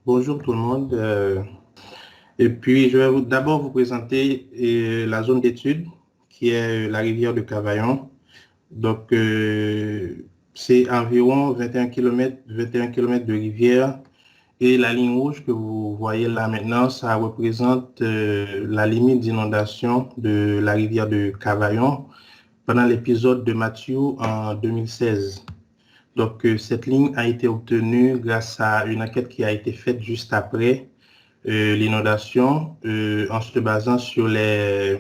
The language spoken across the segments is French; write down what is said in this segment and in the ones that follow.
Bonjour tout le monde. Et puis, je vais d'abord vous présenter la zone d'étude qui est la rivière de Cavaillon. Donc, c'est environ 21 km de rivière. Et la ligne rouge que vous voyez là maintenant, ça représente la limite d'inondation de la rivière de Cavaillon pendant l'épisode de Matthew en 2016. Donc, cette ligne a été obtenue grâce à une enquête qui a été faite juste après l'inondation en se basant sur les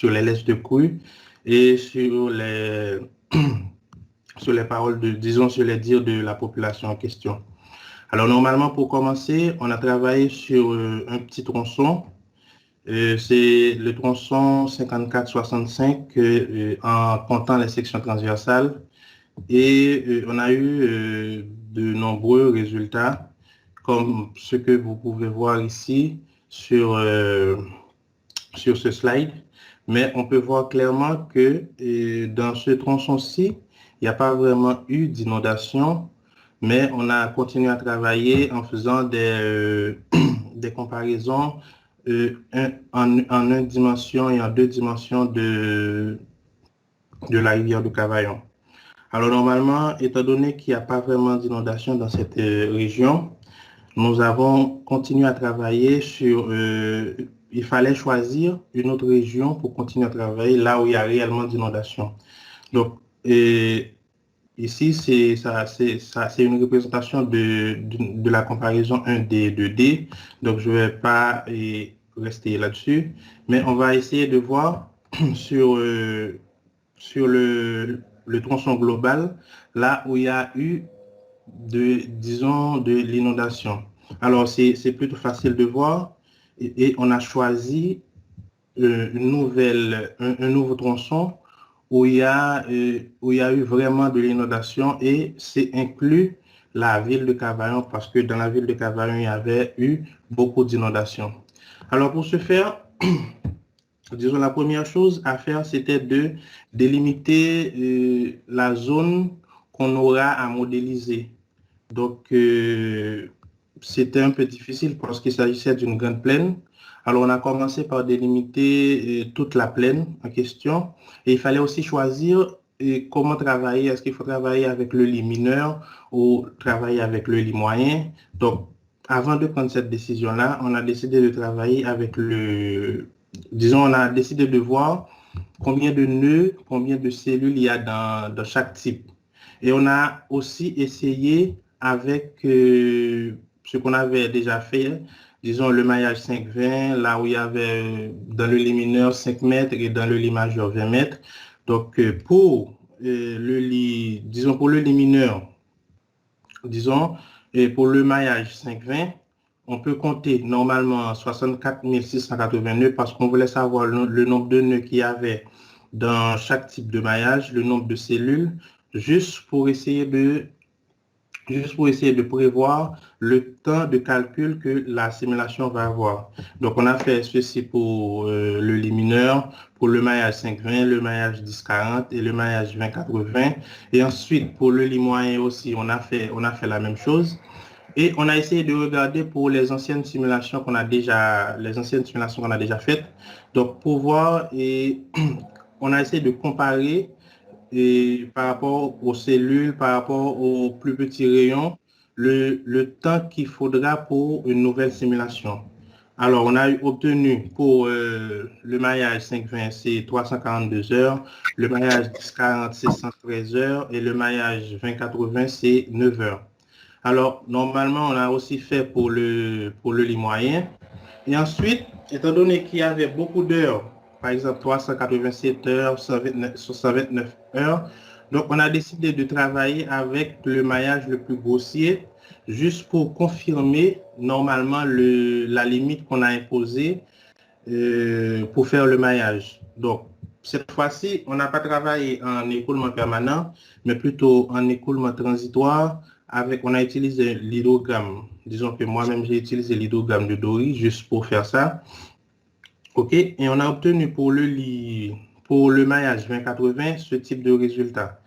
laisses de crue et sur les paroles disons, sur les dires de la population en question. Alors, normalement, pour commencer, on a travaillé sur un petit tronçon. C'est le tronçon 54-65 en comptant les sections transversales. Et on a eu de nombreux résultats, comme ce que vous pouvez voir ici sur ce slide. Mais on peut voir clairement que dans ce tronçon-ci, il n'y a pas vraiment eu d'inondation, mais on a continué à travailler en faisant des comparaisons en une dimension et en deux dimensions de la rivière de Cavaillon. Alors normalement, étant donné qu'il n'y a pas vraiment d'inondation dans cette région, nous avons continué à travailler sur... il fallait choisir une autre région pour continuer à travailler là où il y a réellement d'inondation. Donc, ici, c'est une représentation de la comparaison 1D, 2D. Donc, je ne vais pas rester là-dessus, mais on va essayer de voir sur le tronçon global, là où il y a eu disons, de l'inondation. Alors, c'est plutôt facile de voir et on a choisi un nouveau tronçon où il y a eu vraiment de l'inondation et c'est inclus la ville de Cavaillon parce que dans la ville de Cavaillon, il y avait eu beaucoup d'inondations. Alors, pour ce faire, disons, la première chose à faire, c'était de délimiter la zone qu'on aura à modéliser. Donc, c'était un peu difficile parce qu'il s'agissait d'une grande plaine. Alors, on a commencé par délimiter toute la plaine en question. Et il fallait aussi choisir comment travailler. Est-ce qu'il faut travailler avec le lit mineur ou travailler avec le lit moyen? Donc, avant de prendre cette décision-là, on a décidé de travailler avec disons, on a décidé de voir combien de nœuds, combien de cellules il y a dans chaque type. Et on a aussi essayé avec ce qu'on avait déjà fait, disons le maillage 5-20, là où il y avait dans le lit mineur 5 mètres et dans le lit majeur 20 mètres. Donc pour le lit, disons pour le lit mineur, disons, et pour le maillage 5-20, on peut compter normalement 64 680 nœuds parce qu'on voulait savoir le nombre de nœuds qu'il y avait dans chaque type de maillage, le nombre de cellules, juste pour essayer de prévoir le temps de calcul que la simulation va avoir. Donc, on a fait ceci pour le lit mineur, pour le maillage 5-20, le maillage 10-40 et le maillage 20-80. Et ensuite, pour le lit moyen aussi, on a fait la même chose. Et on a essayé de regarder pour les anciennes simulations qu'on a déjà faites. Donc, pour voir, et on a essayé de comparer et par rapport aux cellules, par rapport aux plus petits rayons, le temps qu'il faudra pour une nouvelle simulation. Alors, on a obtenu pour le maillage 5-20, c'est 342 heures, le maillage 10-40, c'est 113 heures et le maillage 20-80, c'est 9 heures. Alors, normalement, on a aussi fait pour le lit moyen. Et ensuite, étant donné qu'il y avait beaucoup d'heures, par exemple 387 heures, 129 heures, donc on a décidé de travailler avec le maillage le plus grossier, juste pour confirmer normalement la limite qu'on a imposée pour faire le maillage. Donc, cette fois-ci, on n'a pas travaillé en écoulement permanent, mais plutôt en écoulement transitoire. On a utilisé l'hydrogramme. Disons que moi-même, j'ai utilisé l'hydrogramme de Dory juste pour faire ça. OK. Et on a obtenu pour le maillage 20-80 ce type de résultat.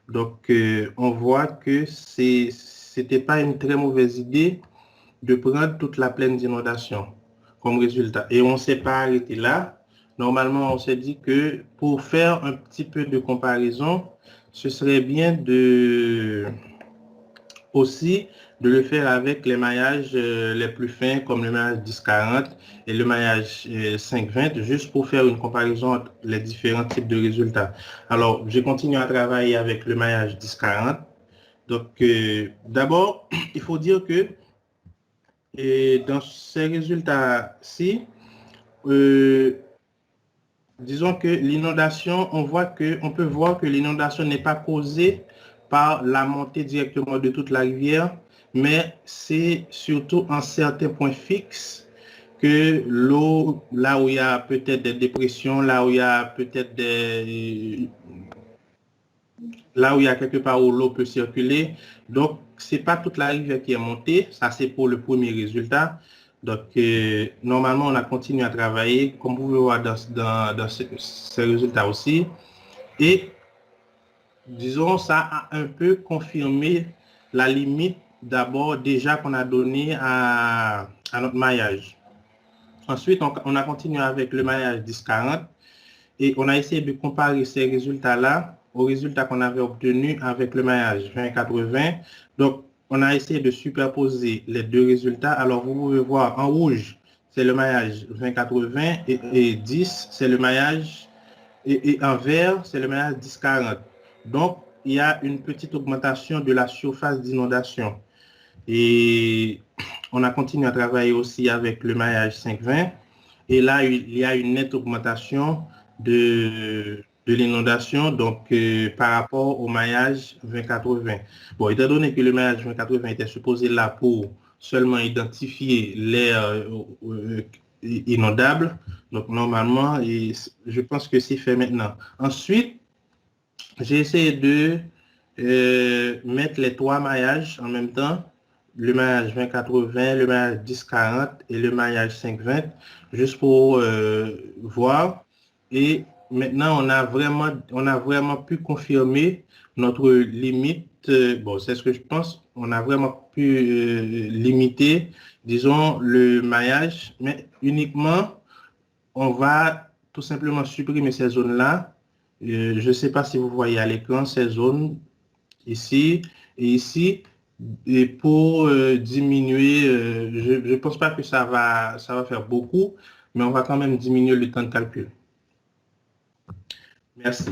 Donc, on voit que c'était pas une très mauvaise idée de prendre toute la plaine d'inondation comme résultat. Et on ne s'est pas arrêté là. Normalement, on s'est dit que pour faire un petit peu de comparaison, ce serait bien aussi de le faire avec les maillages les plus fins comme le maillage 10-40 et le maillage 5-20, juste pour faire une comparaison entre les différents types de résultats. Alors, je continue à travailler avec le maillage 10-40. Donc, d'abord, il faut dire que dans ces résultats-ci, disons que l'inondation, on peut voir que l'inondation n'est pas causée par la montée directement de toute la rivière, mais c'est surtout en certains points fixes que l'eau, là où il y a peut-être des dépressions, là où il y a peut-être là où il y a quelque part où l'eau peut circuler. Donc, c'est pas toute la rivière qui est montée. Ça, c'est pour le premier résultat. Donc, normalement, on a continué à travailler, comme vous pouvez voir dans ces résultats aussi. Et, disons, ça a un peu confirmé la limite d'abord déjà qu'on a donnée à notre maillage. Ensuite, on a continué avec le maillage 10-40 et on a essayé de comparer ces résultats-là aux résultats qu'on avait obtenus avec le maillage 20-80. Donc, on a essayé de superposer les deux résultats. Alors, vous pouvez voir en rouge, c'est le maillage 20-80 et 10, c'est le maillage, et en vert, c'est le maillage 10-40. Donc, il y a une petite augmentation de la surface d'inondation. Et on a continué à travailler aussi avec le maillage 5-20. Et là, il y a une nette augmentation de l'inondation donc par rapport au maillage 20-80. Bon, étant donné que le maillage 20-80 était supposé là pour seulement identifier l'air inondable, donc normalement, je pense que c'est fait maintenant. Ensuite, j'ai essayé de mettre les trois maillages en même temps, le maillage 20-80, le maillage 10-40 et le maillage 5-20, juste pour voir. Et maintenant, on a vraiment pu confirmer notre limite. Bon, c'est ce que je pense. On a vraiment pu limiter, disons, le maillage, mais uniquement, on va tout simplement supprimer ces zones-là. Je ne sais pas si vous voyez à l'écran ces zones ici et ici. Et pour diminuer, je ne pense pas que ça va faire beaucoup, mais on va quand même diminuer le temps de calcul. Merci.